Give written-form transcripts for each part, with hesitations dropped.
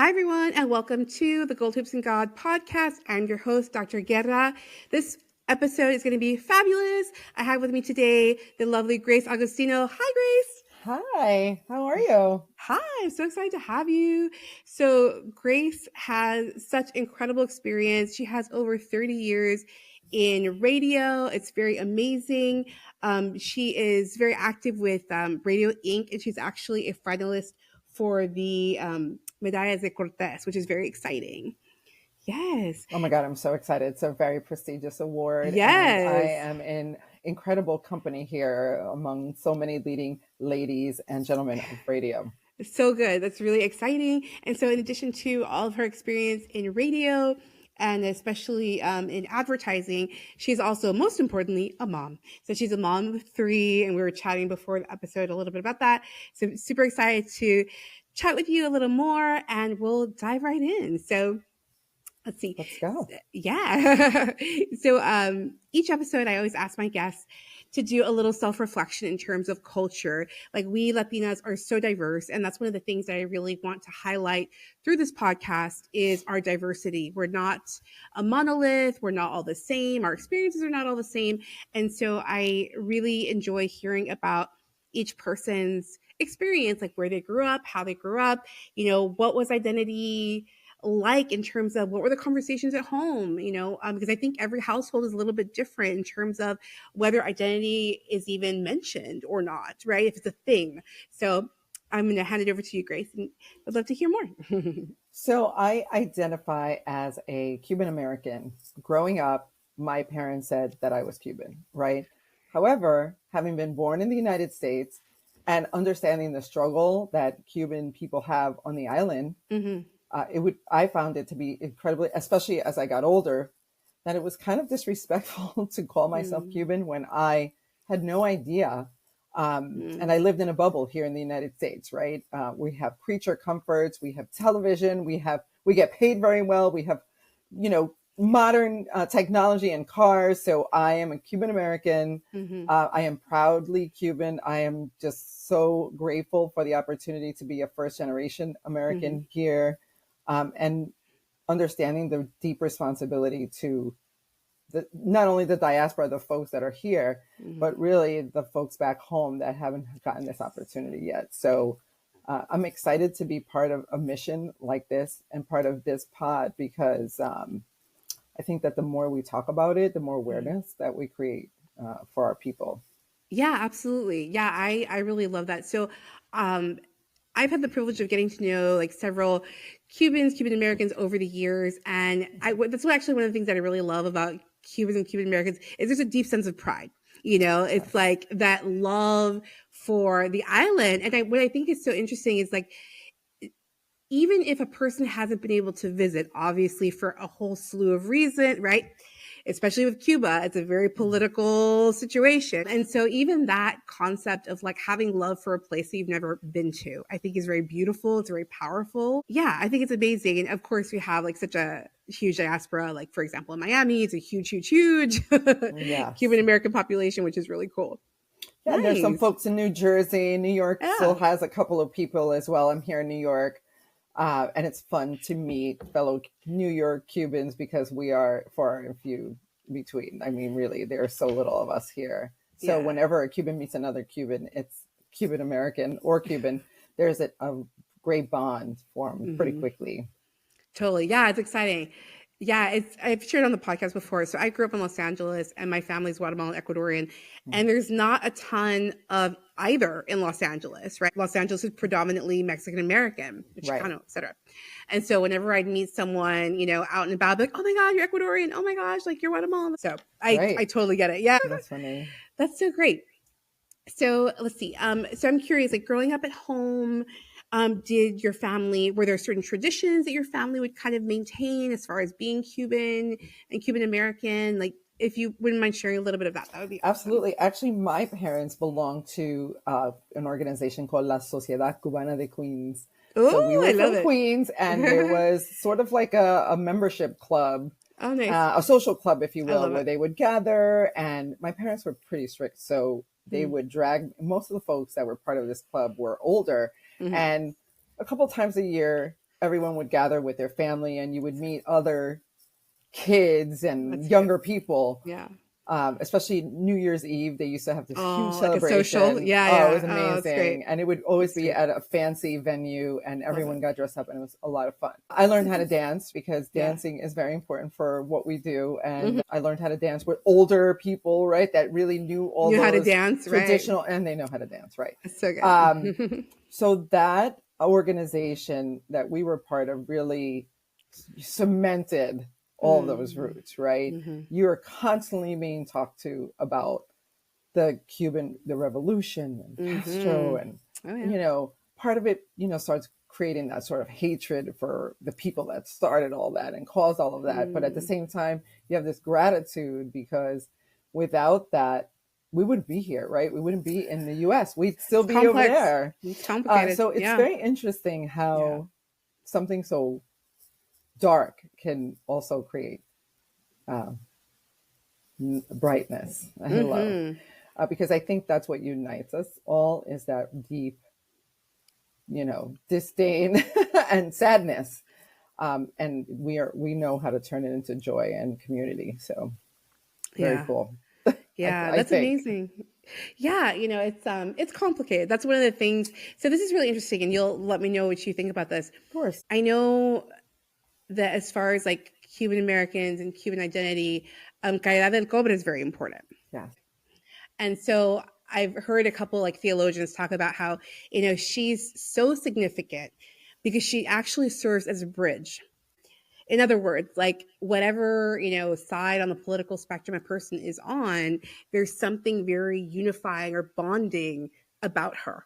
Hi, everyone, and welcome to the Gold Hoops and God podcast. I'm your host, Dr. Guerra. This episode is going to be fabulous. I have with me today the lovely Grace Agostino. Hi, Grace. Hi, how are you? Hi, I'm so excited to have you. So, Grace has such incredible experience. She has over 30 years in radio. It's very amazing. She is very active with Radio Inc., and she's actually a finalist for the Medallas de Cortés, which is very exciting. Yes. Oh my God, I'm so excited. It's a very prestigious award, and I Yes. am in incredible company here among so many leading ladies and gentlemen of radio. So good. That's really exciting. And so, in addition to all of her experience in radio and especially in advertising, she's also, most importantly, a mom. So, she's a mom of 3, and we were chatting before the episode a little bit about that. So, super excited to chat with you a little more, and we'll dive right in. So, let's see. Let's go. Yeah. So each episode, I always ask my guests to do a little self-reflection in terms of culture. Like, we Latinas are so diverse, and that's one of the things that I really want to highlight through this podcast is our diversity. We're not a monolith. We're not all the same. Our experiences are not all the same. And so I really enjoy hearing about each person's experience, like where they grew up, how they grew up, what was identity like in terms of what were the conversations at home, because I think every household is a little bit different in terms of whether identity is even mentioned or not, right? If it's a thing. So I'm going to hand it over to you, Grace, and I'd love to hear more. So I identify as a Cuban American. Growing up, my parents said that I was Cuban, right? However, having been born in the United States and understanding the struggle that Cuban people have on the island, I found it to be incredibly, especially as I got older, that it was kind of disrespectful to call myself Cuban when I had no idea. And I lived in a bubble here in the United States, right? We have creature comforts, we have television, we get paid very well, we have, modern technology and cars. So I am a Cuban American. I am proudly Cuban. I am just so grateful for the opportunity to be a first generation American here. And understanding the deep responsibility to not only the diaspora, the folks that are here, but really the folks back home that haven't gotten this opportunity yet. So I'm excited to be part of a mission like this and part of this pod because I think that the more we talk about it, the more awareness that we create for our people. Yeah, absolutely. Yeah, I really love that. So I've had the privilege of getting to know like several Cuban Americans over the years. And that's actually one of the things that I really love about Cubans and Cuban Americans is there's a deep sense of pride. It's like that love for the island. And what I think is so interesting is like, even if a person hasn't been able to visit, obviously for a whole slew of reasons, right? Especially with Cuba, it's a very political situation. And so even that concept of like having love for a place that you've never been to, I think is very beautiful. It's very powerful. Yeah, I think it's amazing. And of course we have like such a huge diaspora, like for example, in Miami, it's a huge Yes. Cuban American population, which is really cool. Yeah, nice. There's some folks in New Jersey. New York still has a couple of people as well. I'm here in New York. And it's fun to meet fellow New York Cubans because we are far and few between. I mean, really, there are so little of us here. So whenever a Cuban meets another Cuban, it's Cuban American or Cuban, there's a great bond formed pretty quickly. Totally. Yeah, it's exciting. Yeah, I've shared on the podcast before. So I grew up in Los Angeles and my family's Guatemalan Ecuadorian, and there's not a ton of either in Los Angeles, right? Los Angeles is predominantly Mexican American, Chicano, et cetera. And so whenever I'd meet someone, out and about, I'd be like, oh my God, you're Ecuadorian. Oh my gosh, like you're Guatemalan. So I totally get it. Yeah. That's funny. That's so great. So let's see. So I'm curious, like growing up at home, were there certain traditions that your family would kind of maintain as far as being Cuban and Cuban American? Like, if you wouldn't mind sharing a little bit of that would be awesome. Absolutely. Actually, my parents belong to an organization called La Sociedad Cubana de Queens. Oh, so we were I love from it. Queens, and there was sort of like a membership club. Oh, nice. A social club, if you will, where they would gather. And my parents were pretty strict. So they would drag, most of the folks that were part of this club were older. And a couple times a year, everyone would gather with their family, and you would meet other kids and That's cute. younger people. Yeah. Especially New Year's Eve, they used to have this huge Oh, like a social. celebration. Yeah, Oh, it was yeah. Oh, it's amazing. great. And it would always It's be great. at a fancy venue, and Love it. everyone got dressed up, and it was a lot of fun. I learned how to dance because Yeah. dancing is very important for what we do. Hmm. And I learned how to dance with older people, right? That really knew all Knew how to those dance, right? traditional, and they know how to dance, right? That's so Um, good. so that organization that we were part of really cemented all those Mm-hmm. roots, right? Mm-hmm. You're constantly being talked to about the revolution and Castro, Mm-hmm. and Oh yeah. part of it, starts creating that sort of hatred for the people that started all that and caused all of that. But at the Mm. same time, you have this gratitude because without that, we wouldn't be here, right? We wouldn't be in the US. We'd still It's be over complex. there. It's complicated. So it's Yeah. very interesting Yeah. how something so dark can also create uh, brightness and love. Mm-hmm. Because I think that's what unites us all, is that deep, disdain and sadness. And we know how to turn it into joy and community. So very Yeah. cool. Yeah. I That's think. amazing. Yeah, it's complicated. That's one of the things. So this is really interesting, and you'll let me know what you think about this. Of course. I know that as far as like Cuban Americans and Cuban identity, Caridad del Cobre is very important. Yeah. And so I've heard a couple like theologians talk about how, she's so significant because she actually serves as a bridge. In other words, like whatever, side on the political spectrum a person is on, there's something very unifying or bonding about her.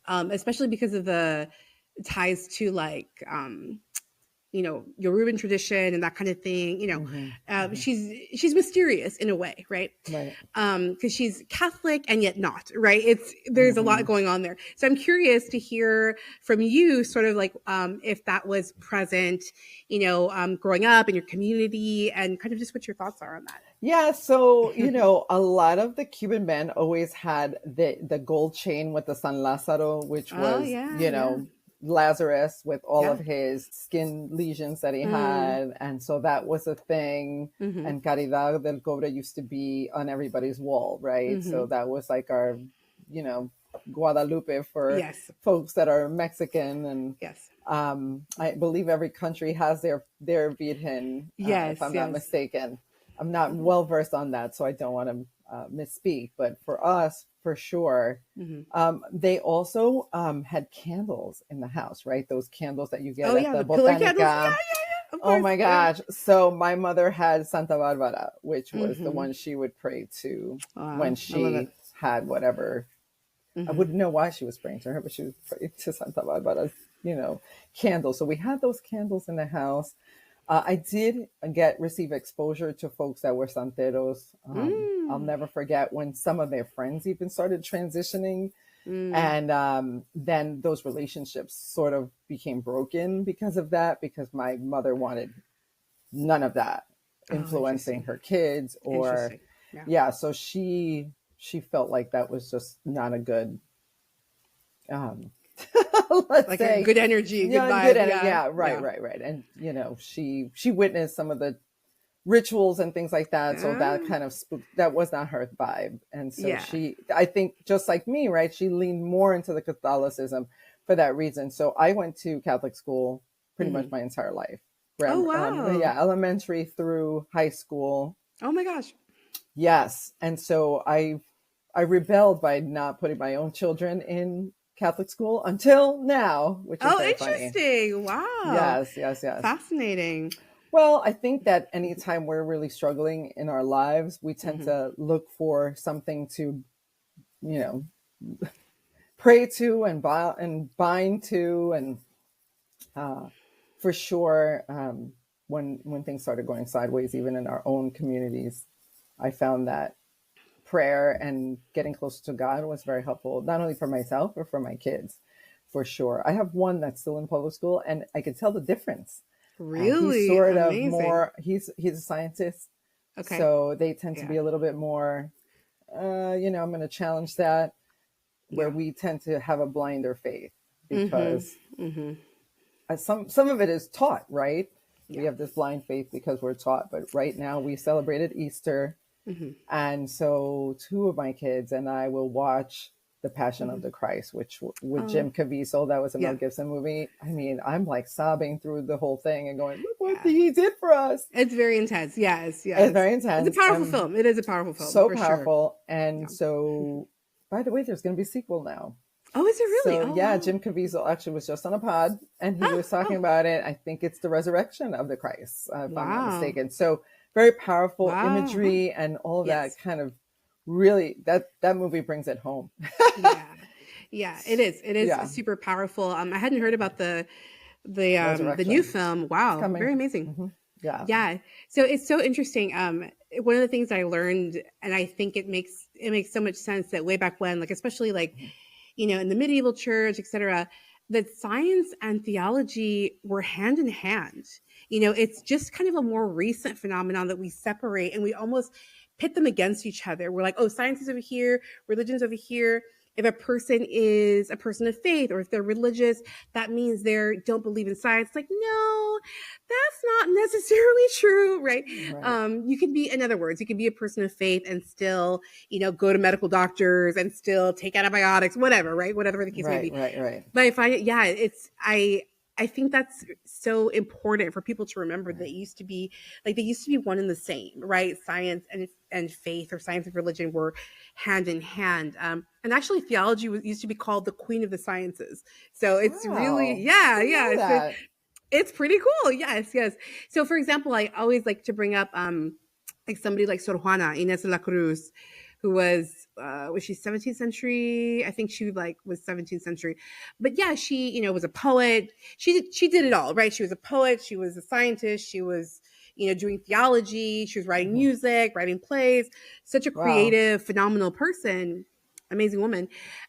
Especially because of the ties to like Yoruban tradition and that kind of thing. Mm-hmm. Mm-hmm. She's mysterious in a way, right? Right. Because she's Catholic and yet not, right? There's a Mm-hmm. lot going on there. So I'm curious to hear from you, sort of like if that was present, growing up in your community, and kind of just what your thoughts are on that. Yeah, so a lot of the Cuban men always had the gold chain with the San Lázaro, which Oh was, yeah, yeah, Lazarus with all yeah. of his skin lesions that he Mm, had. And so that was a thing. mm-hmm, And Caridad del Cobre used to be on everybody's wall, right? mm-hmm. So that was like our, you know, Guadalupe for Yes, folks that are Mexican. And yes, I believe every country has their Virgen, if yes, I'm not yes. mistaken. I'm not well versed on that, so I don't want to misspeak. But for us, for sure, Mm-hmm. they also had candles in the house, right? Those candles that you get Oh at yeah, the the pillar candles. Yeah, Botanica. yeah, yeah. Of Oh course. my Yeah. gosh. So my mother had Santa Barbara, which was the Mm-hmm. one she would pray to when Wow, I love it. she had whatever. I Mm-hmm. wouldn't know why she was praying to her, but she was praying to Santa Barbara's, candles. So we had those candles in the house. I did receive exposure to folks that were santeros. I'll Mm. never forget when some of their friends even started transitioning, Mm. and then those relationships sort of became broken because of that. Because my mother wanted none of that Oh, influencing interesting. her kids, or Interesting. Yeah. yeah. So she felt like that was just not a good um, let's Like a say, good energy, good yeah, good vibe. energy. Yeah. Yeah, right, Yeah. right, right. And she witnessed some of the rituals and things like that. So that Oh, kind of that was not her vibe. And so yeah. I think, just like me, right, she leaned more into the Catholicism for that reason. So I went to Catholic school pretty much Mm-hmm. my entire life. Oh, Yeah, wow. elementary through high school. Oh my gosh. Yes. And so I rebelled by not putting my own children in Catholic school until now, which is Oh, very funny. interesting. Wow. Yes, yes, yes. Fascinating. Well, I think that anytime we're really struggling in our lives, we tend Mm-hmm. to look for something to, you know, pray to and bind to, and uh, for sure, when things started going sideways, even in our own communities, I found that prayer and getting close to God was very helpful, not only for myself, but for my kids, for sure. I have one that's still in public school, and I could tell the difference. He's Really sort of amazing. more, he's a scientist. Okay. So they tend to Yeah. be a little bit more, I'm going to challenge that, where Yeah. we tend to have a blinder faith Mm-hmm. because Mm-hmm. some of it is taught, right? We Yeah. have this blind faith because we're taught, but right now we celebrated Easter. Hmm. And so two of my kids and I will watch The Passion of Hmm. the Christ, which with Oh, Jim Caviezel, that was a Mel yeah. Gibson movie. I mean, I'm like sobbing through the whole thing and going, look what Yeah. he did for us. It's very intense. Yes, It's yes. very It's a intense powerful and film. It is a powerful film so for sure. powerful. Yeah. And so, by the way, there's going to be a sequel now. Oh, is it really? So Oh, yeah, wow. Jim Caviezel actually was just on a pod and he Oh, was talking oh, about it. I think it's the resurrection of the Christ, if I'm not wow. mistaken. So very powerful Wow. Oh, imagery and all of that yes. kind of really that movie brings it home. Yeah. Yeah, it is. It is Yeah, super powerful. I hadn't heard about the new resurrection. film. It's Wow, coming. very amazing. Hmm. Yeah. Yeah. So it's so interesting. One of the things I learned, and I think it makes so much sense that way back when, like especially like, in the medieval church, etc., that science and theology were hand in hand. It's just kind of a more recent phenomenon that we separate and we almost pit them against each other. We're like, oh, science is over here, religion's over here. If a person is a person of faith or if they're religious, that means they don't believe in science. Like, no, that's not necessarily true, right? Right. You can be, in other words, you can be a person of faith and still, go to medical doctors and still take antibiotics, whatever, right? Whatever the case may Right. be. Right. Right. But I think that's so important for people to remember that they used to be one and the same, right? Science and faith, or science and religion, were hand in hand. And actually, theology used to be called the queen of the sciences. So it's really, Wow. I yeah, didn't yeah. know that. It's pretty cool. Yes, yes. So, for example, I always like to bring up like somebody like Sor Juana Inés de la Cruz, who was she 17th century? I think she like was 17th century. But yeah, she was a poet. She did it all, right? She was a poet. She was a scientist. She was doing theology. She was writing Hmm. music, writing plays. Such a Wow. creative, phenomenal person. Amazing woman.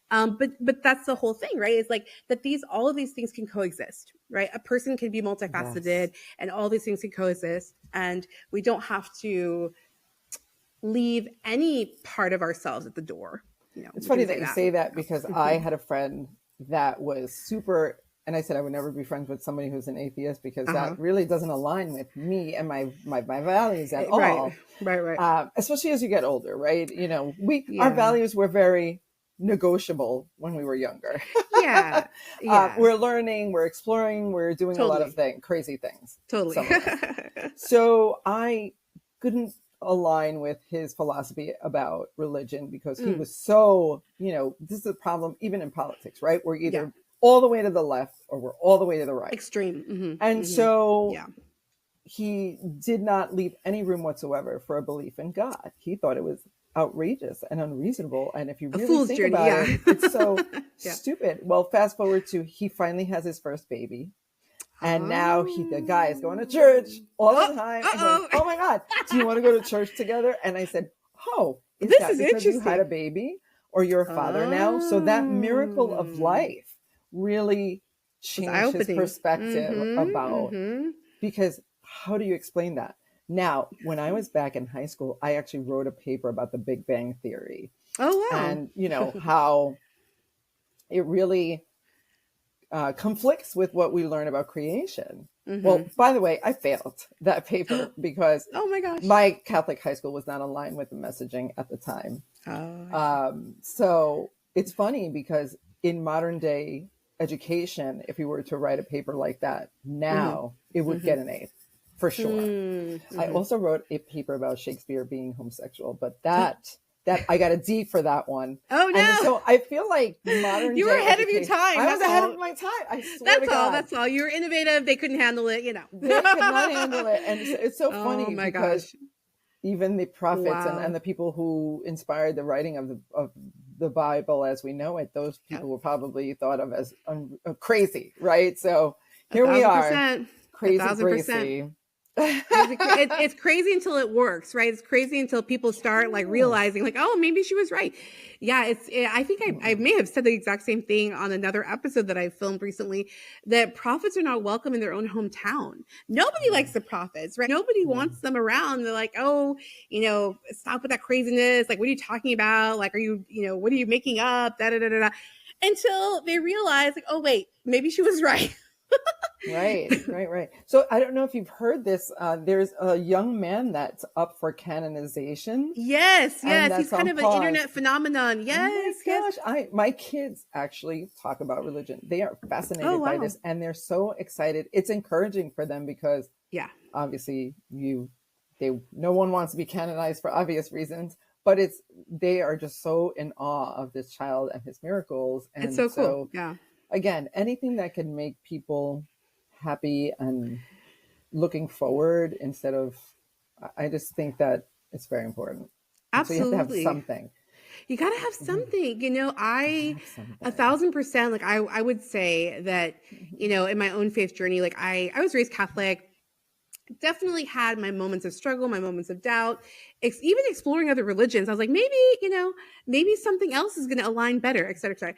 But that's the whole thing, right? It's like that all of these things can coexist, right? A person can be Yes. multifaceted and all these things can coexist. And we don't have to leave any part of ourselves at the door. It's We funny can that say you that. say that because I had a friend that was super, and I said I would never be friends with somebody who's an atheist because Uh-huh. that really doesn't align with me and my values at Right. all. Right. Right. Especially as you get older, right? Our Yeah. values were very negotiable when we were younger. Yeah. Yeah. We're learning, we're exploring, we're doing a lot of Totally. crazy things, Totally. some of us. So I couldn't align with his philosophy about religion because he Mm, was so, this is a problem even in politics, right? We're yeah. either all the way to the left or we're all the way to the right. Extreme. Hmm. And Hmm. so Yeah. he did not leave any room whatsoever for a belief in God. He thought it was outrageous and unreasonable. And if you A really fool's think journey. about Yeah. it, it's so Yeah. stupid. Well, fast forward to he finally has his first baby. And now the guy is going to church all Oh. the time and going, Uh-oh. oh my God, do you want to go to church together? And I said, oh, is This that is because you had a interesting. baby or you're a father now? So that miracle of Oh. life really Was changed his eye-opening. perspective Mm-hmm. about, Mm-hmm. because how do you explain that? Now, when I was back in high school, I actually wrote a paper about the Big Bang Theory Oh, wow. and, how it really conflicts with what we learn about creation. Well, Mm-hmm. by the way, I failed that paper because Oh my gosh. my Catholic high school was not aligned with the messaging at the time. Oh, I see. So it's funny because in modern day education, if you were to write a paper like that now, it would get an A for sure. I Mm-hmm. also wrote a paper about Shakespeare being homosexual, but that I got a D for that one. Oh And no. so I feel like modern You were day ahead of your education, time. I was That's ahead all. of my time. I swear That's to all. God. That's all. You were innovative. They couldn't handle it. They could not handle it. And it's so Oh funny my because gosh. even the prophets Wow. and the people who inspired the writing of the Bible as we know it, those Yep. people were probably thought of as crazy, right? So A here we thousand are, percent. A crazy thousand percent. Gracie. It's crazy until it works, right? It's crazy until people start like Yes. realizing, like, oh, maybe she was right. Yeah, I think I may have said the exact same thing on another episode that I filmed recently. That prophets are not welcome in their own hometown. Nobody likes the prophets, right? Nobody Yeah. wants them around. They're like, oh, stop with that craziness. Like, what are you talking about? Like, are you, what are you making up? Da da da da da. Until they realize, like, oh wait, maybe she was right. Right. So I don't know if you've heard this. There's a young man that's up for canonization, Yes, and yes. He's that's kind on of an pause. internet phenomenon. Oh my Yes, yes. gosh, I my kids actually talk about religion. They are Oh, fascinated by wow. this, and they're so excited. It's encouraging for them because Yeah, obviously they no one wants to be canonized for obvious reasons, but it's they are just so in awe of this child and his miracles. it's And so cool. so Yeah, again, anything that can make people happy and looking forward instead of I just think that it's very important. And so you have to have absolutely. something. You got to have Mhm. something. I Have a something. 1000%, like I would say that, Mhm. in my own faith journey, like I was raised Catholic, definitely had my moments of struggle, my moments of doubt, even exploring other religions. I was like, maybe, maybe something else is going to align better, et cetera, et cetera.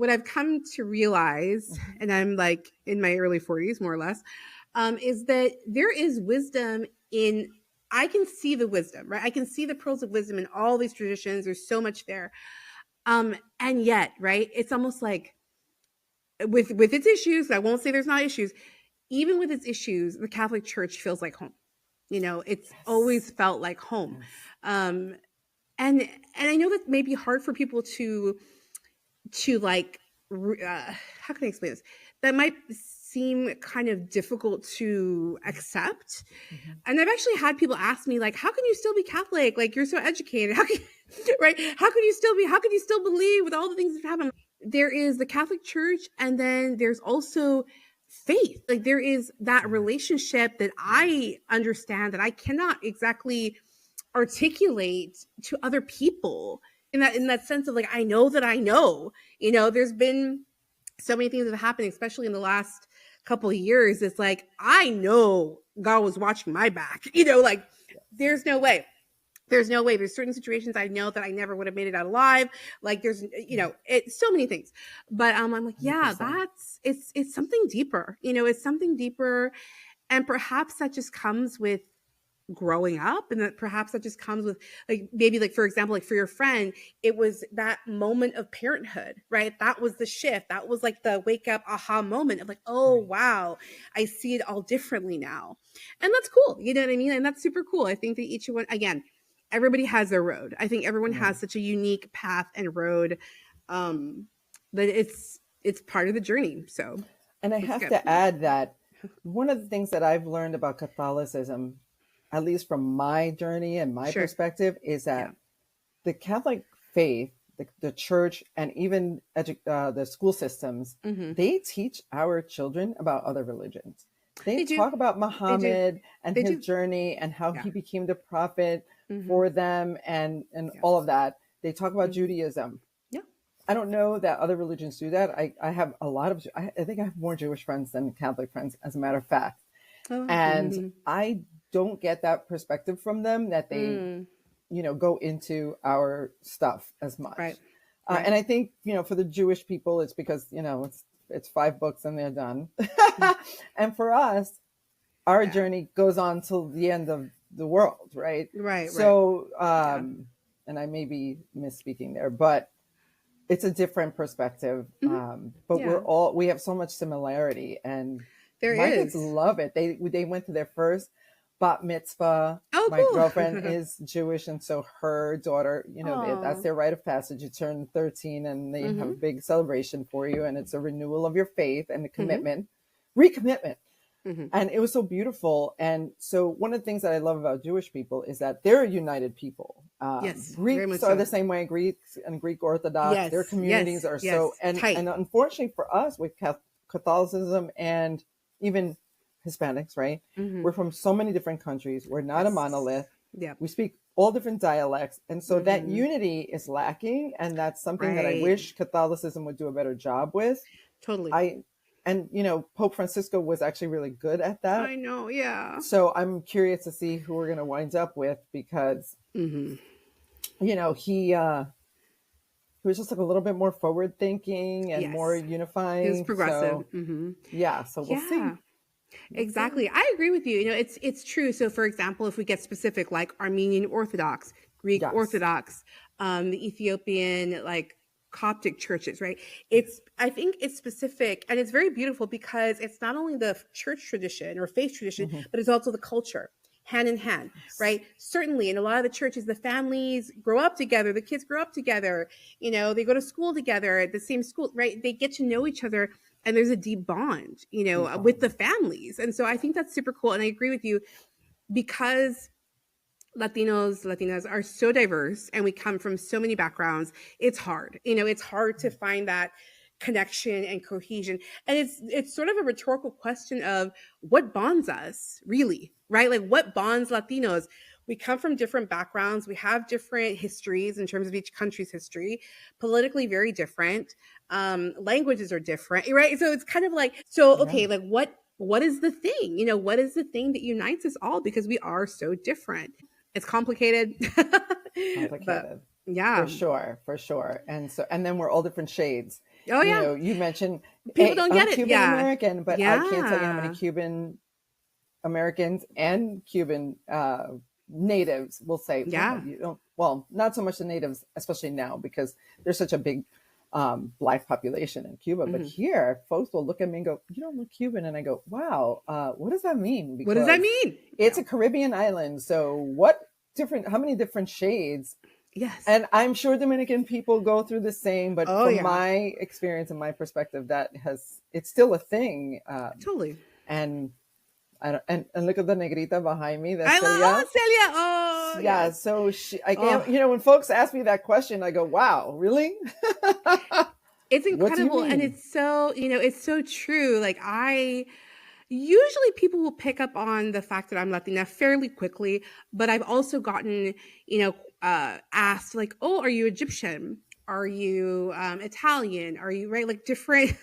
What I've come to realize, Mhm. and I'm like in my early 40s, more or less, is that there is wisdom in, I can see the wisdom, right? I can see the pearls of wisdom in all these traditions. There's so much there. And yet, right, it's almost like with its issues, I won't say there's not issues, even with its issues, the Catholic Church feels like home. It's always Yes. felt like home. Yes. Um, and I know that may be hard for people to like how can I explain this? That might seem kind of difficult to accept. Mhm. And I've actually had people ask me, like, how can you still be Catholic? Like, you're so educated. How can right? How can you still believe with all the things that happen? There is the Catholic Church, and then there's also faith. Like, there is that Yeah. relationship that Yeah. I understand that I cannot exactly articulate to other people, in that sense of, like, I know that I know. There's been so many things that have happened, especially in the last couple of years. It's like, I know God was watching my back. Like, Yes. there's no way. There's no way. There's certain situations I know that I never would have made it out alive. Like, there's, it's so many things. But I'm like, yeah, 100%. it's something deeper. It's something deeper, and perhaps that just comes with growing up, and that perhaps that just comes with, like, maybe, like, for example, like for your friend, it was that moment of parenthood, right? That was the shift. That was like the wake up aha moment of, like, oh Right. wow, I see it all differently now. And that's cool, you know what I mean? And that's super cool. I think that each one, again, everybody has their road. I think everyone Yeah. has such a unique path and road, um that it's part of the journey, so And I that's have good. to add that one of the things that I've learned about Catholicism, at least from my journey and my Sure. perspective, is Yeah. that the Catholic faith, the church, and even the school systems, Hmm. they teach our children about other religions. They They do. talk about They do. Muhammad and They his do. journey and how Yeah. he became the prophet Hmm. for them and all of Yes. that. They talk about Hmm. Judaism. Yeah. I don't know that other religions do that. I have a lot of, I think I have more Jewish friends than Catholic friends, as a matter of fact. Oh. And Hmm. I don't get that perspective from them that they, Mm. go into our stuff as Right. much. Right. And I think, for the Jewish people, it's because, it's 5 books and they're done. Mm. And for us, our Yeah. journey goes on till the end of the world, right? Right. Right. So, Yeah. and I may be misspeaking there, but it's a different perspective. Hmm. But Yeah. we have so much similarity, and There my kids is. love it. They went to their first bat mitzvah. My Oh, girlfriend cool. is Jewish, and so her daughter, that's Oh. their rite of passage. You turn 13, and they have a Hmm. big celebration for you, and it's a renewal of your faith and a Hmm. commitment, recommitment. Hmm. And it was so beautiful. And so one of the things that I love about Jewish people is that they're a united people. Yes. Very much Greeks are so. the same way. Greeks and Greek Orthodox, their Yes. communities Yes. are so, Yes. and Tight. unfortunately for us with Catholicism and even Hispanics, right? Hmm. We're from so many different countries. We're not a Yes. monolith. Yeah. We speak all different dialects. And so that Hmm. unity is lacking. And that's something that I Right. wish Catholicism would do a better job with. Totally. I and Pope Francisco was actually really good at that. I know. Yeah. So I'm curious to see who we're going to wind up with because Hmm. he was just like a little bit more forward thinking and more Yes. He was unifying. progressive. So Hmm. yeah, so we'll see. Yeah. We'll see. Exactly. I agree with you. It's true. So, for example, if we get specific, like Armenian Orthodox, Greek Yes. Orthodox, the Ethiopian, like, Coptic churches, right? I think it's specific and it's very beautiful because it's not only the church tradition or faith tradition, Mm-hmm. but it's also the culture hand in hand, right? Certainly in a lot of the churches, the families grow up together, the kids grow up together, they go to school together at the same school, right? They get to know each other and there's a deep bond, Deep with bond. the families. And so I think that's super cool. And I agree with you because Latinos, Latinas are so diverse and we come from so many backgrounds. It's hard. It's hard to find that connection and cohesion. And it's sort of a rhetorical question of what bonds us, really, right? Like what bonds Latinos? We come from different backgrounds. We have different histories in terms of each country's history, politically very different. Languages are different, right? So it's kind of like, so Yeah. okay, like what is the thing? What is the thing that unites us all because we are so different? It's complicated. But Complicated. yeah. For sure. And then we're all different shades. Oh yeah. You mentioned, People hey, don't I'm get it. Cuban Yeah. American, but I can't tell you how many Yeah. Cuban Americans and Cuban natives will say, wow, Yeah. you don't, well, not so much the natives, especially now, because there's such a big Black population in Cuba. But Mhm. here, folks will look at me and go, you don't look Cuban. And I go, wow, what does that mean? What does that Because mean? it's Yeah. a Caribbean island. So how many different shades? Yes. And I'm sure Dominican people go through the same, but Oh from yeah. my experience and my perspective, it's still a thing. Totally. And and look at the negrita behind me. That's I love Celia. Celia. Oh Yeah. yes. So I Oh, can't, when folks ask me that question, I go, wow, really? it's What do you incredible. And mean? it's so, it's so true. Like usually people will pick up on the fact that I'm Latina fairly quickly, but I've also gotten, asked like, "Oh, are you Egyptian? Are you Italian? Are you right?" Like different,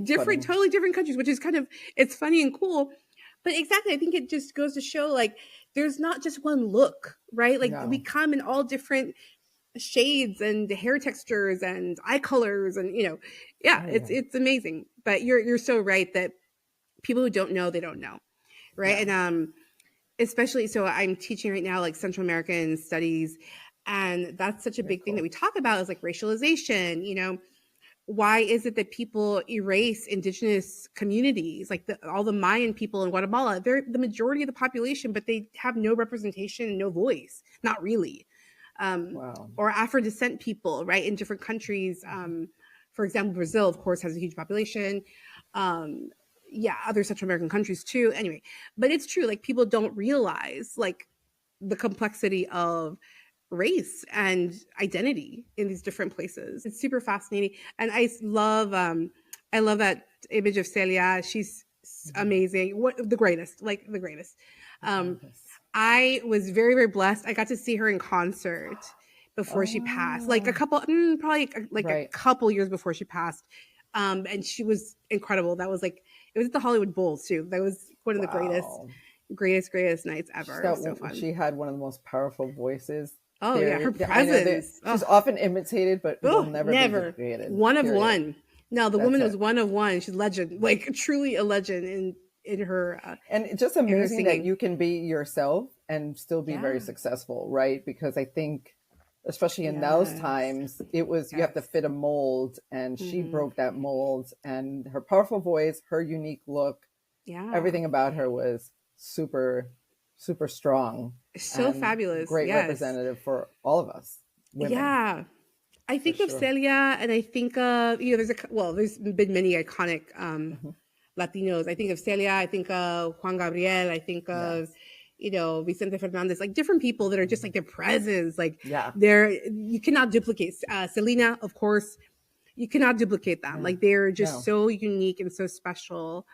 different, Funny. totally different countries, which is kind of it's funny and cool. But exactly, I think it just goes to show like there's not just one look, right? Like we No. come in all different shades and hair textures and eye colors, and yeah, Oh, it's yeah. it's amazing. But you're so right that people who don't know, they don't know, right? Yeah. And especially, so I'm teaching right now like Central American studies, and that's such a Very big thing that cool. we talk about is like racialization. Why is it that people erase indigenous communities like all the Mayan people in Guatemala? They're the majority of the population, but they have no representation and no voice, not really. Wow. Or Afro descent people, right, in different countries. For example, Brazil, of course, has a huge population. um, yeah, other Central American countries too. Anyway, but it's true. Like people don't realize like the complexity of race and identity in these different places. It's super fascinating, and I love that image of Celia. She's amazing. What the greatest, like the greatest. Um, Yes. I was very very blessed. I got to see her in concert before she passed, like a Oh, couple, probably like a right. couple years before she passed. And she was incredible. That was like it was at the Hollywood Bowl too. That was one of the Wow. greatest nights ever. It was so fun. She had one of the most powerful voices. Oh yeah, her I know that presence. she's Oh, often imitated, but will oh, never be never duplicated. one of Period. one. No, the That's woman was it. one of one. She's legend, like truly a legend And it's just in her amazing that singing. you can be yourself and still be very Yeah. successful, right? Because I think, especially in those Yes. times, it was you have to Yes. fit a mold, and she Hmm. broke that mold. And her powerful voice, her unique look, Yeah. everything about her was super, super strong So and fabulous. great Yes. representative for all of us women, Yeah. I for think of sure. Celia and I think of, there's been many iconic Mhm. Latinos. I think of Celia, I think of Juan Gabriel, I think of, Yes. Vicente Fernandez, like different people that are just like their presence, like Yeah. you cannot duplicate. Selena, of course, you cannot duplicate them. Yeah. Like they're just No. so unique and so special.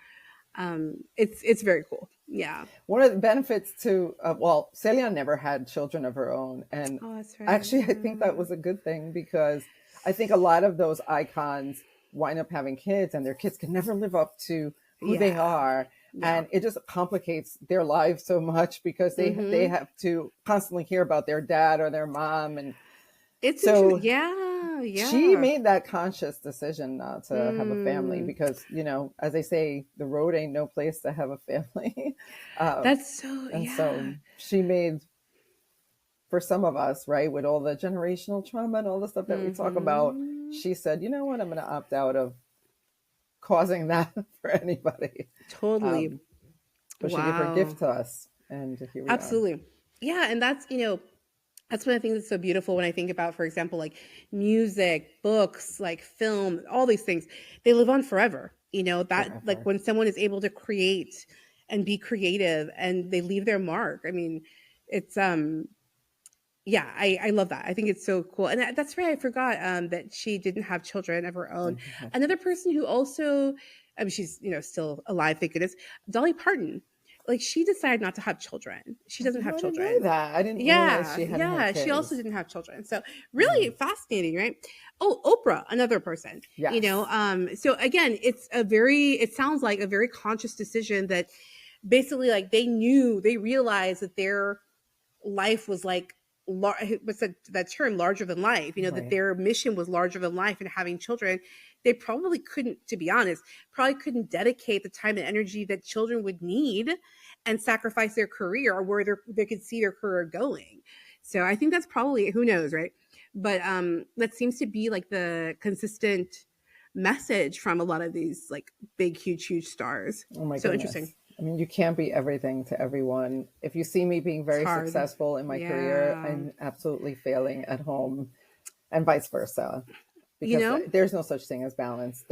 It's very cool. Yeah. One of the benefits to, well, Celia never had children of her own. And Oh, that's right. actually, I think that was a good thing, because I think a lot of those icons wind up having kids, and their kids can never live up to who they Yeah. are. Yeah. And it just complicates their lives so much, because they Mm-hmm. have to constantly hear about their dad or their mom. And It's interesting. so Yeah. she Yeah. made that conscious decision not to have a family, Mm. because, as they say, the road ain't no place to have a family. um, That's so, and yeah. so she made, for some of us, right, with all the generational trauma and all the stuff that we talk about, Mm-hmm. she said, you know what, I'm going to opt out of causing that for anybody. Totally. Um, but she gave her Wow. gift to us, and here we are. Absolutely. Yeah, and that's, that's one of the things that's so beautiful when I think about, for example, like music, books, like film, all these things, they live on forever. That like Forever. when someone is able to create and be creative and they leave their mark. I mean, it's yeah, I love that. I think it's so cool. And that's right, I forgot that she didn't have children of her own. Didn't have Another person who also, I mean, she's, still alive, thank goodness, Dolly Parton. Like she decided not to have children. She doesn't have I didn't know children. that. I didn't realize Yeah, she hadn't had yeah. She also kids. didn't have children. So Mm. really fascinating, right? Oh, Oprah, another person. Yes. So again, it sounds like a very conscious decision that basically like they realized that their life was like what's that term, larger than life, that Right. their mission was larger than life, and having children, they probably couldn't, to be honest, probably couldn't dedicate the time and energy that children would need and sacrifice their career or where they could see their career going. So I think that's probably, who knows, right? But that seems to be like the consistent message from a lot of these like big huge stars. Oh my So interesting. goodness. I mean, you can't be everything to everyone. If you see me being It's very hard. successful in my career, Yeah. I'm absolutely failing at home, and vice versa, You because know, there's no such thing as balance.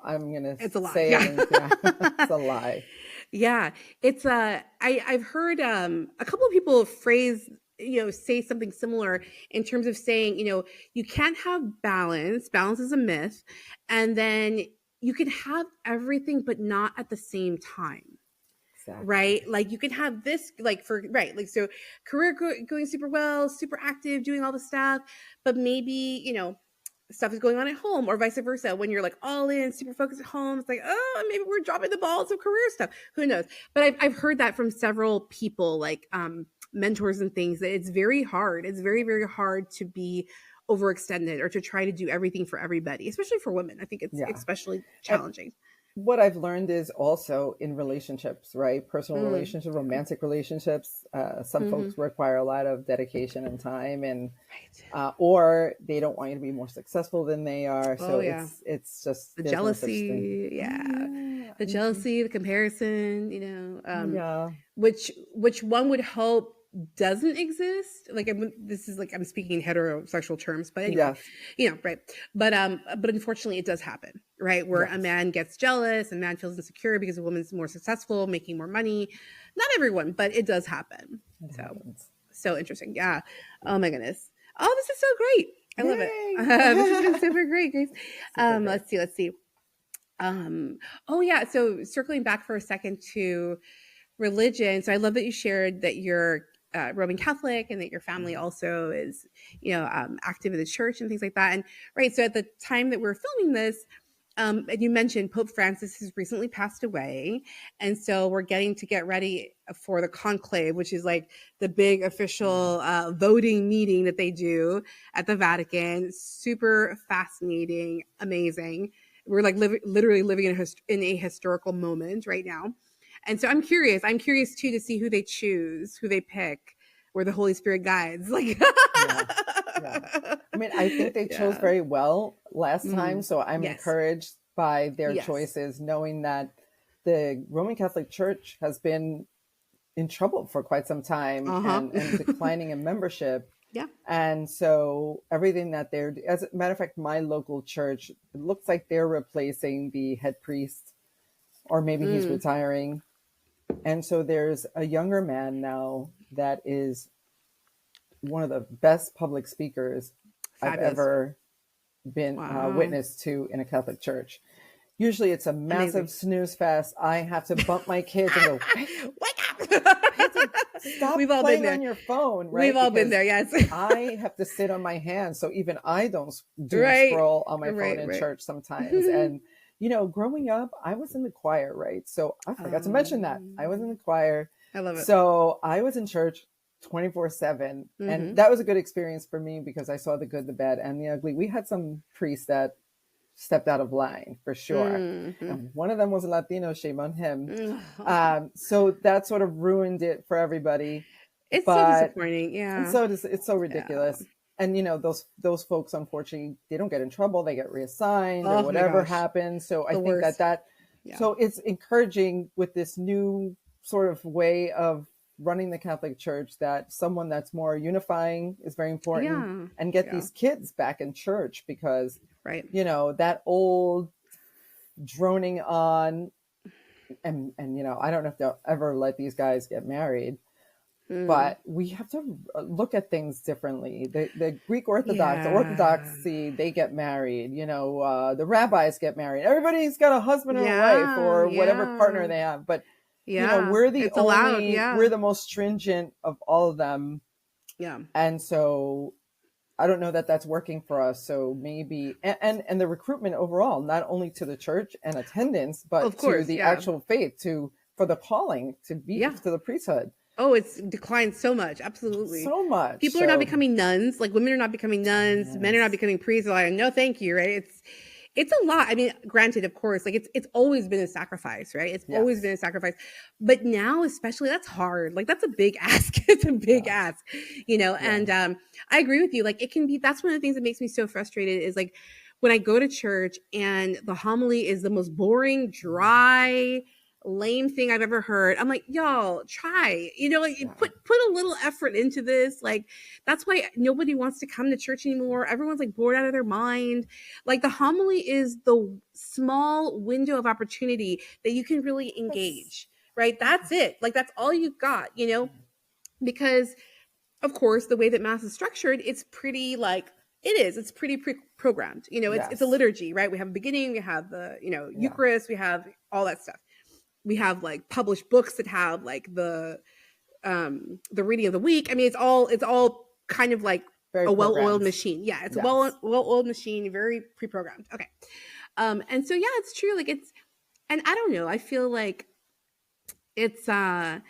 I'm going to it's a lie. say it, Yeah. and yeah, it's a lie. Yeah, it's I've heard a couple of people say something similar in terms of saying, you can't have balance. Balance is a myth. And then you can have everything but not at the same time. Exactly. Right? Like you can have this like for right, like so going super well, super active, doing all the stuff, but maybe, stuff is going on at home or vice versa. When you're like all in, super focused at home, it's like, oh, maybe we're dropping the balls of career stuff. Who knows? But I've heard that from several people, like mentors and things, that it's very hard. It's very, very hard to be overextended or to try to do everything for everybody, especially for women. I think it's Yeah. especially And challenging. what I've learned is also in relationships, right? Personal Mm, relationships, yeah. romantic relationships. Some Mm-hmm. folks require a lot of dedication and time, and Right. or they don't want you to be more successful than they are. Oh So yeah. it's just The there's no such thing. jealousy, Oh yeah. yeah, The jealousy, the comparison, yeah, which one would hope doesn't exist. Like this is like I'm speaking in heterosexual terms, but anyway, yes, right. But unfortunately, it does happen, right? Where a yes. man gets jealous, a man feels insecure because a woman's more successful, making more money. Not everyone, but it does happen. It So happens. so interesting, yeah. Oh my goodness. Oh, this is so great. I love it. Yay! This has been super great, Grace. Super great. Let's see. Um, oh yeah. So circling back for a second to religion. So I love that you shared that you're Roman Catholic and that your family Mhm. also is, active in the church and things like that. And right. So at the time that we're filming this, and you mentioned Pope Francis has recently passed away, and so we're getting to get ready for the conclave, which is like the big official Yes. voting meeting that they do at the Vatican. Super fascinating, amazing. We're like literally living in a historical moment right now, and so I'm curious. I'm curious too to see who they choose, who they pick, where the Holy Spirit guides. Like, Yes. Yes. I mean, I think they chose yeah, very well last time, mm. so I'm Yes, encouraged by their yes, choices, knowing that the Roman Catholic Church has been in trouble for quite some time, uh huh, and declining in membership. yeah. And so everything that they're, as a matter of fact, my local church, it looks like they're replacing the head priest, or maybe he's Mm, retiring. And so there's a younger man now that is one of the best public speakers I've fabulous. ever been Wow. witness to in a Catholic church. Usually it's a massive Amazing. snooze fest. I have to bump my kids and go, Wake Peyton, up. stop We've all been playing there. on your phone, We've right? all been Because there. Yes. I have to sit on my hands. So even I don't doom Right. scroll on my phone Right. in Right. church sometimes. And, growing up, I was in the choir, right? So I forgot to mention that. I was in the choir. I love it. So I was in church 24/7. And Mm-hmm. that was a good experience for me because I saw the good, the bad, and the ugly. We had some priests that stepped out of line for sure. Mm-hmm. And one of them was a Latino, shame on him. Mm. So that sort of ruined it for everybody. It's so But disappointing. Yeah. it's so Yeah. ridiculous. and those folks, unfortunately, they don't get in trouble, they get reassigned or Oh my whatever gosh, happens. So I the think worst. that Yeah, so it's encouraging with this new sort of way of running the Catholic Church, that someone that's more unifying is very important, yeah, and get yeah. these kids back in church, because Right. that old droning on, and I don't know if they'll ever let these guys get married, Mm. but we have to look at things differently. The Greek Yeah. Orthodoxy, they get married. The rabbis get married. Everybody's got a husband or a wife Yeah. or whatever partner Yeah. they have. But Yeah. It's allowed. we're Yeah. the most stringent of all of them, Yeah. and so I don't know that that's working for us. So maybe, and the recruitment overall, not only to the church and attendance, but Of to course. the Yeah. actual faith, for the calling to be Yeah. to the priesthood, Oh, it's declined so much. Absolutely. so much. People are not So becoming nuns. Like women are not becoming nuns. Men are not yes, becoming priests. They're like, no, thank you. Right. It's a lot. I mean, granted, of course, like it's always been a sacrifice, right? It's always yes, been a sacrifice. But now, especially, that's hard. Like that's a big ask. It's a big yeah, ask, yeah. and I agree with you. Like it can be, that's one of the things that makes me so frustrated is like when I go to church and the homily is the most boring, dry, lame thing I've ever heard. I'm like, y'all, try. Like Yeah. put a little effort into this. Like that's why nobody wants to come to church anymore. Everyone's like bored out of their mind. Like the homily is the small window of opportunity that you can really Yes. engage. Right? That's it. Like that's all you got, because of course the way that mass is structured, it's pretty like it's pretty programmed. It's a Yes. liturgy, right? We have a beginning, we have the, Yeah. Eucharist, we have all that stuff. We have like published books that have like the reading of the week. I mean, it's all kind of like Very a well-oiled programmed. machine. Yeah, it's a Yes. well-oiled machine, very pre-programmed. Okay. And so yeah, it's true. Like and I don't know, I feel like it's I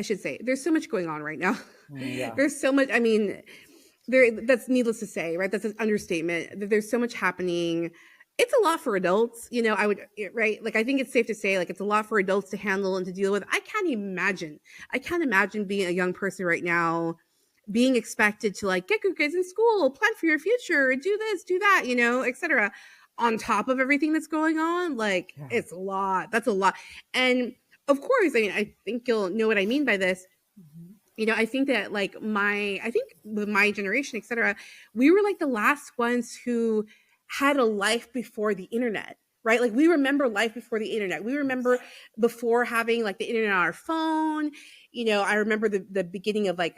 should say there's so much going on right now. Yeah. There's so much, I mean, that's needless to say, right? That's an understatement. There's so much happening. It's a lot for adults, I would, right? Like I think it's safe to say like it's a lot for adults to handle and to deal with. I can't imagine being a young person right now being expected to like get good grades in school, plan for your future, do this, do that, etc. On top of everything that's going on. Like Yeah. it's a lot. That's a lot. And of course, I mean, I think you'll know what I mean by this. Mhm. I think that like I think with my generation, etc., we were like the last ones who had a life before the internet, right? Like we remember life before the internet. We remember before having like the internet on our phone. I remember the beginning of like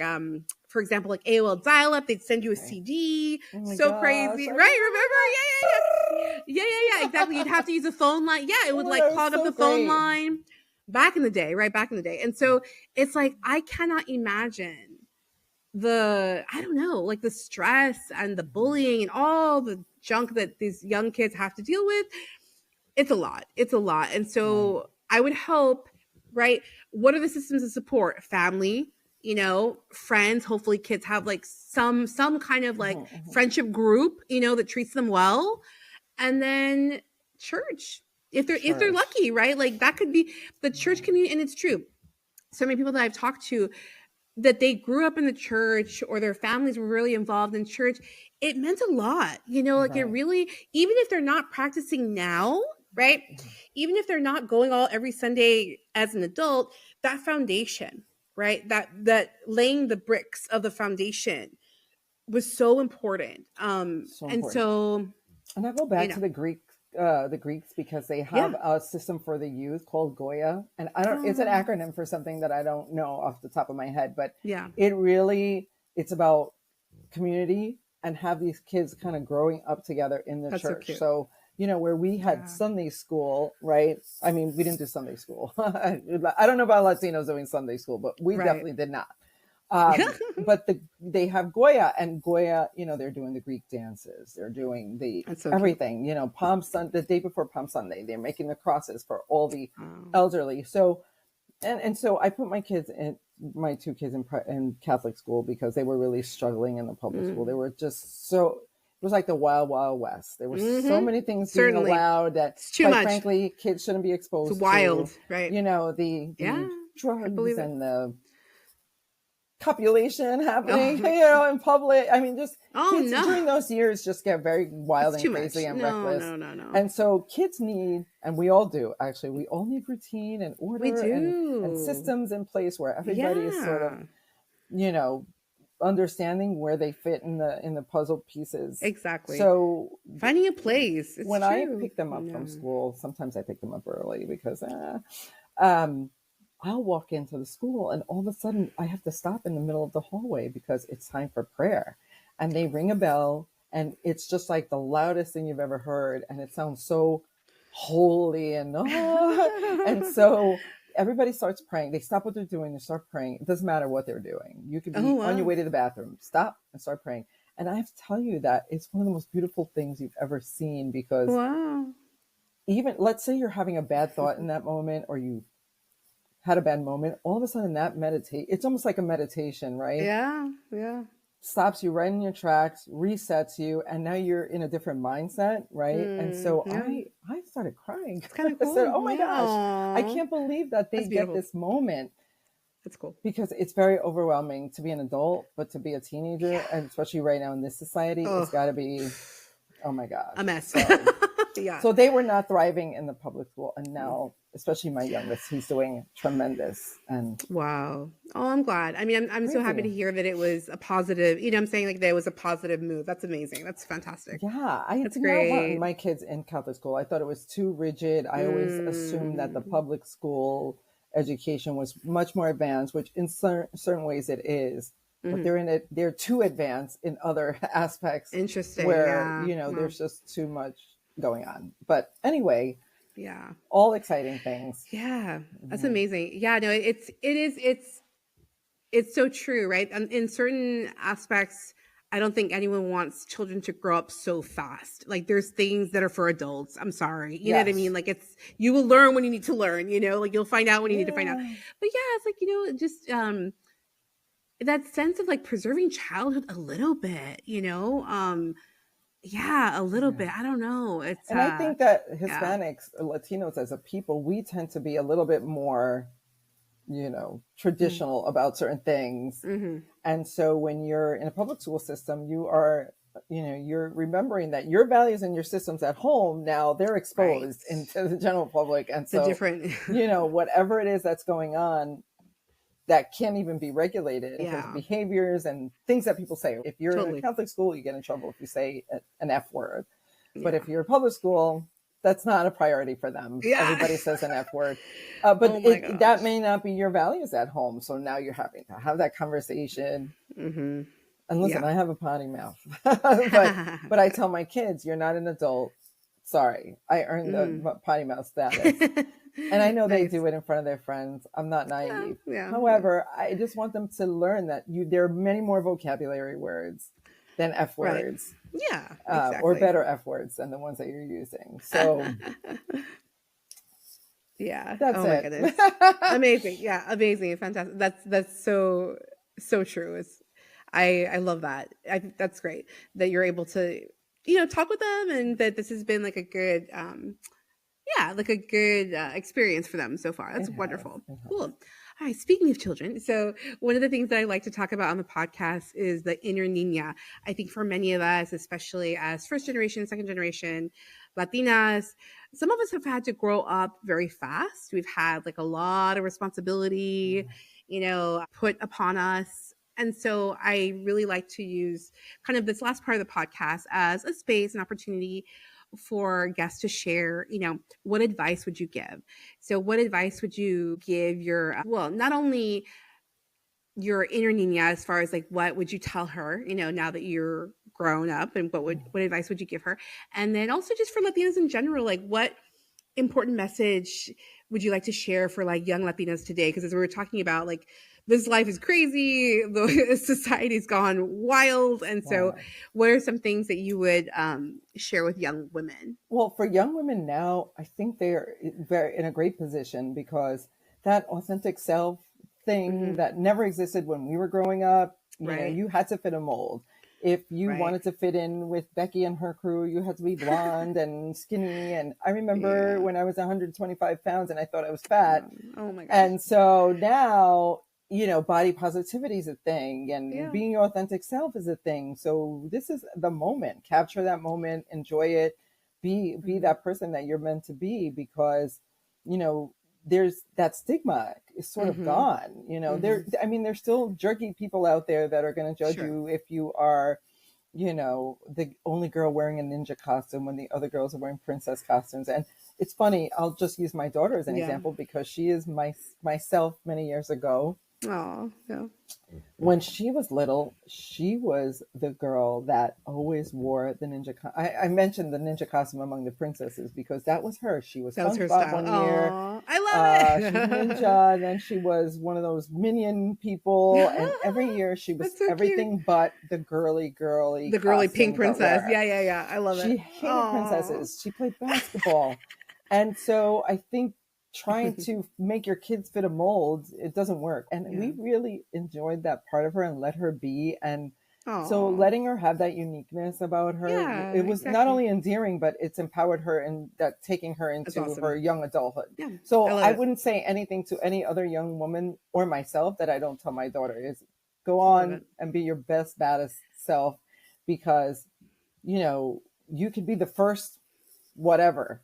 for example, like AOL dial-up, they'd send you a Right. CD. Oh my So gosh. crazy. I Right? remember Remember? that. Yeah, yeah, yeah. Yeah, yeah, yeah, exactly. You'd have to use a phone line. Yeah, it would Oh, like that was clog up so the phone great. line back in the day, right? Back in the day. And so it's like I cannot imagine I don't know, like the stress and the Mhm. bullying and all the junk that these young kids have to deal with. It's a lot. It's a lot. And Right. so I would hope, right? What are the systems of support? Family, friends. Hopefully kids have like some kind of like Mhm, mhm. friendship group, that treats them well. And then church. If they're Church. lucky, right? Like that could be the church Right. community. And it's true. So many people that I've talked to that they grew up in the church or their families were really involved in church, it meant a lot, like it Right. really, even if they're not practicing now, right? Mhm. Even if they're not going all every Sunday as an adult, that foundation, right? That laying the bricks of the foundation was so important. So And important. so, And I go you back to know, the Greeks, because they yeah. have a system for the youth called Goya, and I don't. It's an Oh, acronym for something that I don't know off the top of my head, but yeah. it's about community, and have these kids kind of growing up together in the That's so church. cute. So where we had Yeah. Sunday school, right? I mean, we didn't do Sunday school. I don't know about Latinos doing Sunday school, but we Right. definitely did not. But they have Goya, and Goya, they're doing the Greek dances, they're doing the That's so cute. everything, the day before Palm Sunday, they're making the crosses for all the Oh. elderly. So, and so I put my two kids in Catholic school, because they were really struggling in the public school. They Mm. were just so, it was like the wild, wild west. There were so Mm-hmm. many things being Certainly. allowed that, It's too quite much. frankly, kids shouldn't be It's exposed to. wild, right? The Yeah, I drugs believe it. and the copulation happening, Oh, in public. I mean, just oh kids no, during those years just get very wild it's and too crazy much. and No, reckless. no, no, no. And so kids need, and we all do actually, we all need routine and We order and do. systems in place where everybody is sort of, Yeah, you know, understanding where they fit in the puzzle pieces. exactly. So Finding a place. It's when I true. pick them up from No. school, sometimes I pick them up early because um, I'll walk into the school and all of a sudden I have to stop in the middle of the hallway because it's time for prayer. And they ring a bell and it's just like the loudest thing you've ever heard. And it sounds so holy and so everybody starts praying. They stop what they're doing, they start praying. It doesn't matter what they're doing. You could Oh be on your wow. way to the bathroom, stop and start praying. And I have to tell you that it's one of the most beautiful things you've ever seen because Wow. even let's say you're having a bad thought in that moment or you had a bad moment, all of a sudden that meditate, it's almost like a meditation, right? Yeah, yeah. Stops you right in your tracks, resets you, and now you're in a different mindset, right? And so Yeah. I started crying. It's kind of I said, cool. "Oh my Yeah. gosh, I Aw. can't believe that they That's get beautiful. this moment." That's cool. Because it's very overwhelming to be an adult, but to be a Yeah. teenager, and especially right now in this society, it's Oh, got to be, oh my gosh. a mess. So Yeah. so they were not thriving in the public school, and now especially my youngest, he's doing tremendous and Wow. Oh, I'm glad. I mean, I'm so happy crazy. to hear that it was a positive, I'm saying like there was a positive move. That's amazing. That's fantastic. Yeah, I That's did not want great. my kids in Catholic school. I thought it was too rigid. I always assumed that the Mm, public school education was much more advanced, which in certain ways it is, but hmm. they're too advanced in other aspects Interesting. where, Yeah. Well, there's just too much going on. But anyway, yeah. all exciting things. Yeah. That's Mhm. amazing. Yeah, no, it's so true, right? In certain aspects, I don't think anyone wants children to grow up so fast. Like there's things that are for adults. I'm sorry. You know what I mean? Yes. Like you will learn when you need to learn, like you'll find out when you need to find out. Yeah. But yeah, it's like, just that sense of like preserving childhood a little bit, yeah, a little Yeah. bit. I don't know. And I think that Yeah. Hispanics, Latinos as a people, we tend to be a little bit more, Mm-hmm. traditional about certain things. Mm-hmm. And so when you're in a public school system, you're remembering that your values and your systems at home now they're Right. exposed into the general public. And The so, different whatever it is that's going on that can't even be regulated in terms of Yeah, behaviors and things that people say. If you're in a totally. Catholic school, you get in trouble if you say an F word. But Yeah. if you're a public school, that's not a priority for them. Yeah. Everybody says an F word. But Oh my that gosh. may not be your values at home. So now you're having to have that conversation. Mm-hmm. And listen, Yeah. I have a potty mouth, but I tell my kids, you're not an adult. Sorry, I earned Mm. the potty mouth status. And I know they Nice. do it in front of their friends. I'm not Yeah, naive. yeah, yeah. However, I just want them to learn that there are many more vocabulary words than F Right. words, Yeah, or exactly. better F words than the ones that you're using. So Yeah. that's Oh my it. goodness. Amazing. Yeah, amazing. Fantastic. That's so true. I love that. I think that's great that you're able to, talk with them and that this has been like a good yeah, like a good experience for them so far. That's It has. wonderful. It Cool. has. All right. Speaking of children, so one of the things that I like to talk about on the podcast is the inner Nina. I think for many of us, especially as first generation, second generation Latinas, some of us have had to grow up very fast. We've had like a lot of responsibility, put upon us. And so I really like to use kind of this last part of the podcast as a space, an opportunity for guests to share, what advice would you give? So, what advice would you give your, well, not only your inner Nina as far as like what would you tell her, now that you're grown up and what advice would you give her? And then also just for Latinas in general, like what important message would you like to share for like young Latinas today? Because as we were talking about, like this life is crazy, the society's gone wild, and so Wow. what are some things that you would share with young women? Well, for young women now, I think they're very in a great position because that authentic self thing Hmm. that never existed when we were growing up, Right, you had to fit a mold. If you right, wanted to fit in with Becky and her crew, you had to be blonde and skinny. And I remember yeah. when I was 125 pounds and I thought I was fat. Oh my gosh. And so now, body positivity is a thing, and Yeah. being your authentic self is a thing. So this is the moment. Capture that moment, enjoy it, be Mhm. that person that you're meant to be, because, you know, there's that stigma is sort of Mhm. gone. Mhm. There's still jerky people out there that are going to judge Sure. you if you are, the only girl wearing a ninja costume when the other girls are wearing princess costumes. And it's funny, I'll just use my daughter as an Yeah. example because she is myself many years ago. Oh, yeah. When she was little, she was the girl that always wore the ninja. I mentioned the ninja costume among the princesses because that was her. She was That was her SpongeBob style. one year. Oh, I love She was it. ninja, and then she was one of those minion people. And every year she was That's so cute. everything but the girly The girly pink costume to princess. wear. Yeah, yeah, yeah. I love it. She hated Oh. princesses. She played basketball. And so I think trying to make your kids fit a mold, it doesn't work. And Yeah. we really enjoyed that part of her and let her be. And so Oh. letting her have that uniqueness about her, Yeah, it was not exactly. only endearing, but it's empowered her and that taking her That's into her awesome. young adulthood. Yeah, I So love I it. wouldn't say anything to any other young woman or myself that I don't tell my daughter is go I love on it. and be your best, baddest self, because you could be the first whatever,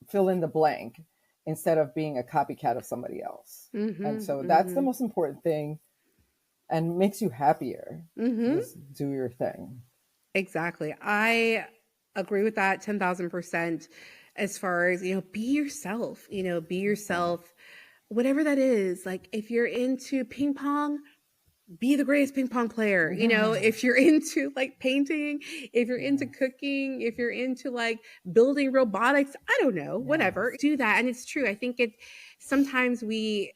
fill in the blank, instead of being a copycat of somebody else. And Mhm. so that's the Mhm. most important thing and makes you happier. Mhm. Just do your thing. Exactly. I agree with that 10,000% as far as, be yourself, be Yeah. yourself, whatever that is. Like if you're into ping pong, be the greatest ping pong player. Yeah. If you're into like painting, if you're into Yes. cooking, if you're into like building robotics, I don't know, whatever, Yes. do that. And it's true. I think sometimes we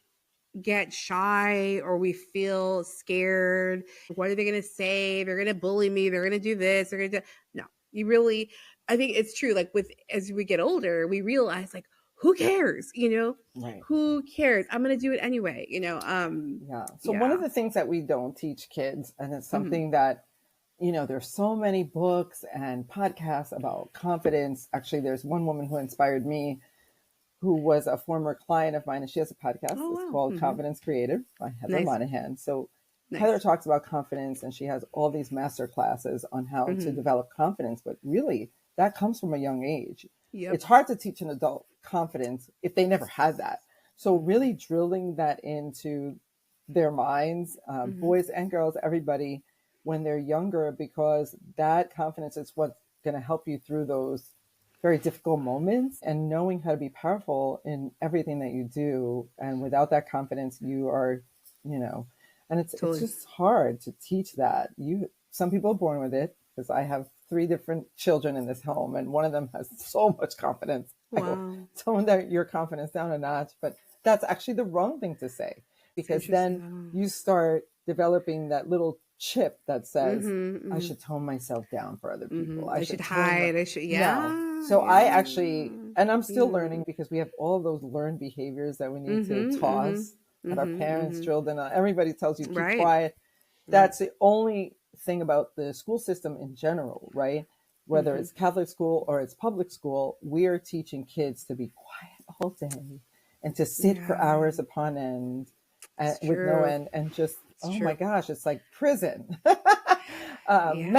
get shy or we feel scared. What are they going to say? They're going to bully me. They're going to do this. They're going to do. No, you really, I think it's true. Like as we get older, we realize like, who cares? Right. Who cares? I'm going to do it anyway, Yeah. So one of yeah. the things that we don't teach kids, and it's Hmm. something that, there's so many books and podcasts about confidence. Actually, there's one woman who inspired me who was a former client of mine, and she has a podcast. Oh, It's wow. called Hmm. Confidence Creative by Heather Nice. Monahan. So Heather Nice. talks about confidence, and she has all these master classes on how to Hmm. develop confidence. But really, that comes from a young age. Yep. It's hard to teach an adult confidence if they never had that. So Hmm. really drilling that into their minds, Hmm. boys and girls, everybody, when they're younger, because that confidence is what's going to help you through those very difficult moments, and knowing how to be powerful in everything that you do. And without that confidence, you are, you know, and it's Totally. just hard to teach that. Some people are born with it, because I have three different children in this home, and one of them has so much confidence. I go, Wow. tone that your confidence down a notch. But that's actually the wrong thing to say, It's because then interesting. you start developing that little chip that says, Hmm. I Hmm. should tone myself down for other people. I I should should tone my, hide. I should, no. yeah, So I yeah, actually, and I'm still yeah. learning, because we have all of those learned behaviors that we need to Mhm, mhm, toss, that our mhm, parents mhm. drilled in. Everybody tells you keep Right, quiet. right. That's the only thing about the school system in general, right? Whether Mhm. it's Catholic school or it's public school, we are teaching kids to be quiet all day and to sit for Yeah, hours upon end, it's with no true. end, and just, It's oh my true. gosh, it's like prison. Yeah,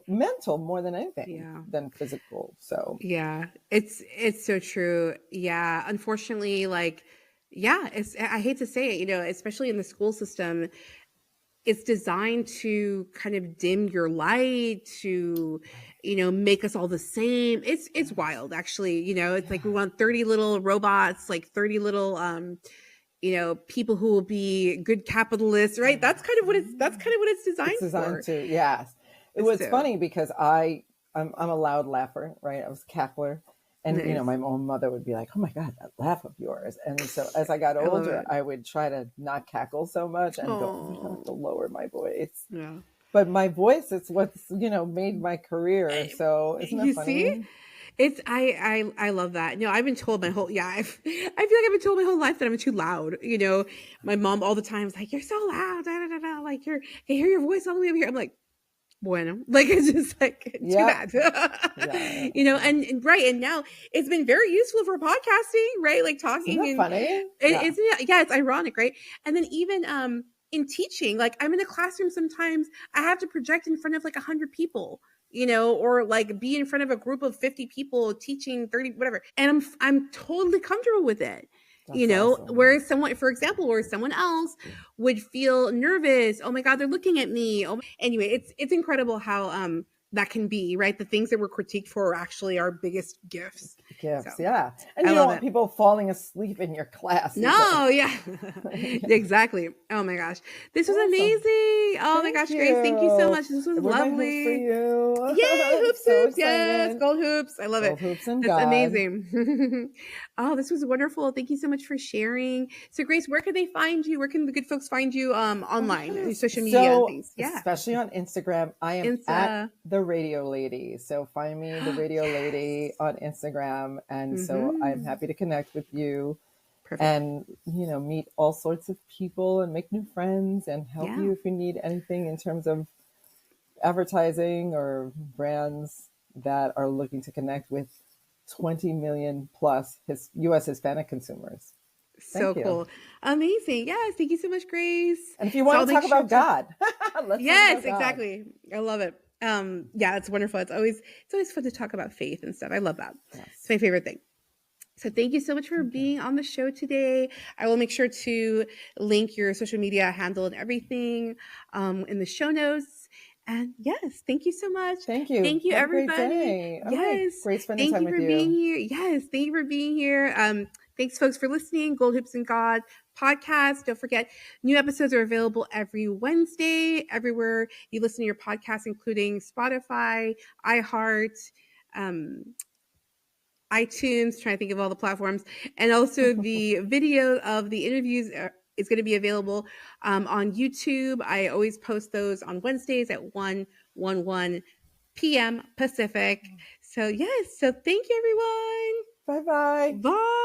Mental more than anything yeah, than physical. So yeah. It's so true. Yeah, unfortunately, like, yeah. I hate to say it, especially in the school system, it's designed to kind of dim your light, to make us all the same. It's yes, wild, actually. It's like we yeah, want 30 little robots, like 30 little people who will be good capitalists, right? yeah, That's kind of what it's it's designed designed for. to, yes. It was So funny because I'm a loud laugher, right? I was a cackler. And nice. my own mother would be like, "Oh my God, that laugh of yours!" And so, as I got I love older, it. I would try to not cackle so much and go, "I'm gonna have to Oh, lower my voice." yeah. But my voice is what's made my career. So isn't that You see, funny? it's I love that. No, I've been told my whole yeah. I feel like I've been told my whole life that I'm too loud. My mom all the time is like, "You're so loud, da, da, da, da. Like I hear your voice all the way over here." I'm like, bueno, like it's just like too Yep. bad. Yeah. And right, and now it's been very useful for podcasting, right? Like Isn't talking, that and funny? Yeah. isn't it, yeah, it's ironic, right? And then even in teaching. Like I'm in a classroom sometimes, I have to project in front of like 100 people, you know, or like be in front of a group of 50 people teaching 30 whatever, and I'm totally comfortable with it. You That's know, awesome. whereas someone, for example, where someone else would feel nervous, oh my god, they're looking at me. Oh, anyway, it's incredible how that can be, right? The things that we're critiqued for are actually our biggest gifts. So Gifts, yeah. And I you don't love want it. people falling asleep in your class either. No, yeah. Exactly. Oh my gosh. This was Awesome. amazing. Oh my Thank gosh, Grace, thank you so you. much. This was Where are my hoops for lovely. you? Yay, hoops, So hoops. Yes, excited. gold hoops. I love it. Gold hoops and That's God. amazing. Oh, this was wonderful. Thank you so much for sharing. So, Grace, where can they find you? Where can the good folks find you Oh, online, yes. social media and So, things? Yeah. especially on Instagram, I am at Insta. the Radio Lady. So find me, the Radio Lady, Yes. on Instagram, and so I'm Mm-hmm. happy to connect with you Perfect. and meet all sorts of people and make new friends and help Yeah. you if you need anything in terms of advertising or brands that are looking to connect with 20 million plus US Hispanic consumers. So Thank you. cool. Amazing. Yes. Thank you so much, Grace. And if you So want I'll to make talk sure about to. God, let's talk Yes, about God. exactly. I love it. Yeah, it's wonderful. It's always fun to talk about faith and stuff. I love that. It's Yes. my favorite thing. So thank you so much for Thank you. being on the show today. I will make sure to link your social media handle and everything in the show notes. And yes, thank you so much. Thank you. Thank you, Have a great everybody. day. All right. Yes, Great spending thank time you with for being you. here. Yes, thank you for being here. Thanks, folks, for listening. Gold Hoops and God podcast. Don't forget, new episodes are available every Wednesday, everywhere you listen to your podcast, including Spotify, iHeart, um, iTunes, trying to think of all the platforms, and also the video of the interviews is going to be available on YouTube. I always post those on Wednesdays at 1 p.m. Pacific. So yes, so thank you, everyone. Bye bye. Bye.